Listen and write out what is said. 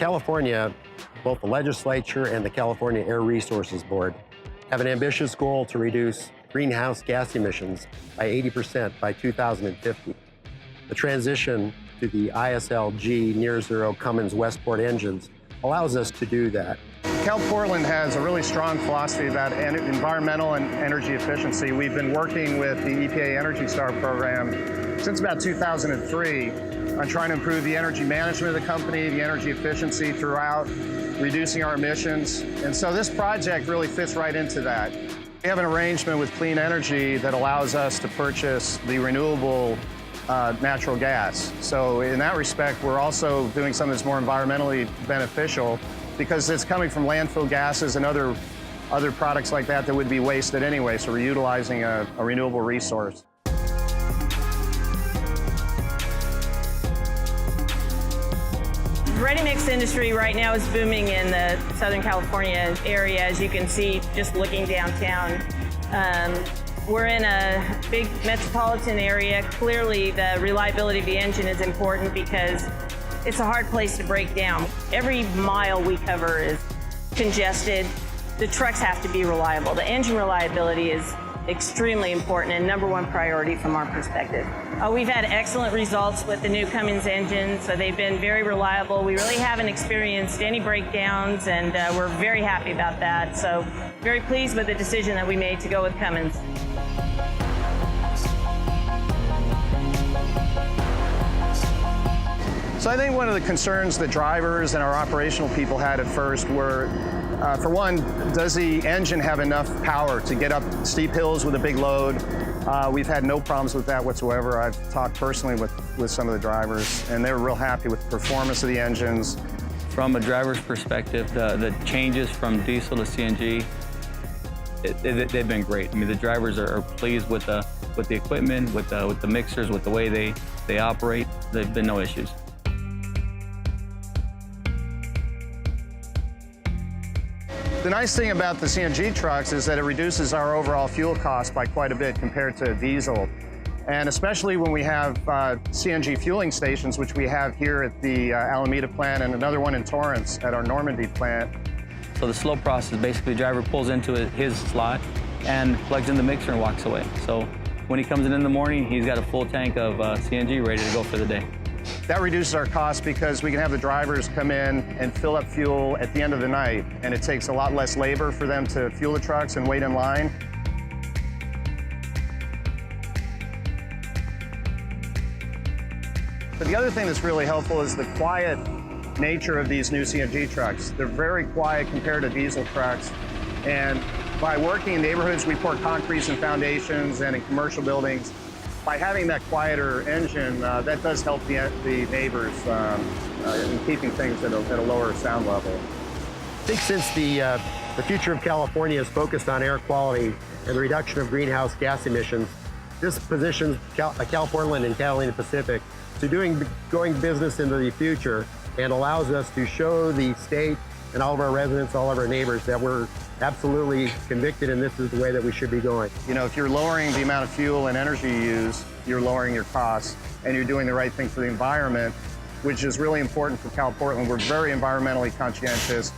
California, both the legislature and the California Air Resources Board have an ambitious goal to reduce greenhouse gas emissions by 80% by 2050. The transition to the ISLG near-zero Cummins Westport engines allows us to do that. Cal Portland has a really strong philosophy about environmental and energy efficiency. We've been working with the EPA Energy Star program since about 2003 on trying to improve the energy management of the company, the energy efficiency throughout, reducing our emissions. And so this project really fits right into that. We have an arrangement with Clean Energy that allows us to purchase the renewable natural gas. So in that respect, we're also doing something that's more environmentally beneficial because it's coming from landfill gases and other products like that that would be wasted anyway. So we're utilizing a renewable resource. The ready-mix industry right now is booming in the Southern California area, as you can see just looking downtown. We're in a big metropolitan area. Clearly, the reliability of the engine is important because it's a hard place to break down. Every mile we cover is congested. The trucks have to be reliable. The engine reliability is extremely important and #1 priority from our perspective. We've had excellent results with the new Cummins engines, so they've been very reliable. We really haven't experienced any breakdowns, and we're very happy about that. So very pleased with the decision that we made to go with Cummins. So I think one of the concerns that drivers and our operational people had at first were, for one, does the engine have enough power to get up steep hills with a big load? We've had no problems with that whatsoever. I've talked personally with some of the drivers, and they were real happy with the performance of the engines. From a driver's perspective, the changes from diesel to CNG, they've been great. I mean, the drivers are pleased with the equipment, with the mixers, with the way they operate. There've been no issues. The nice thing about the CNG trucks is that it reduces our overall fuel cost by quite a bit compared to diesel. And especially when we have CNG fueling stations, which we have here at the Alameda plant and another one in Torrance at our Normandy plant. So the slow process, basically the driver pulls into his slot and plugs in the mixer and walks away. So when he comes in the morning, he's got a full tank of CNG ready to go for the day. That reduces our costs because we can have the drivers come in and fill up fuel at the end of the night, and it takes a lot less labor for them to fuel the trucks and wait in line. But the other thing that's really helpful is the quiet nature of these new CNG trucks. They're very quiet compared to diesel trucks, and by working in neighborhoods, we pour concrete and foundations, and in commercial buildings, by having that quieter engine, that does help the neighbors in keeping things at a lower sound level. I think since the future of California is focused on air quality and the reduction of greenhouse gas emissions, this positions Cal Portland and Catalina Pacific to going business into the future and allows us to show the state and all of our residents, all of our neighbors, that we're absolutely convicted and this is the way that we should be going. You know, if you're lowering the amount of fuel and energy you use, you're lowering your costs and you're doing the right thing for the environment, which is really important for Cal Portland. We're very environmentally conscientious.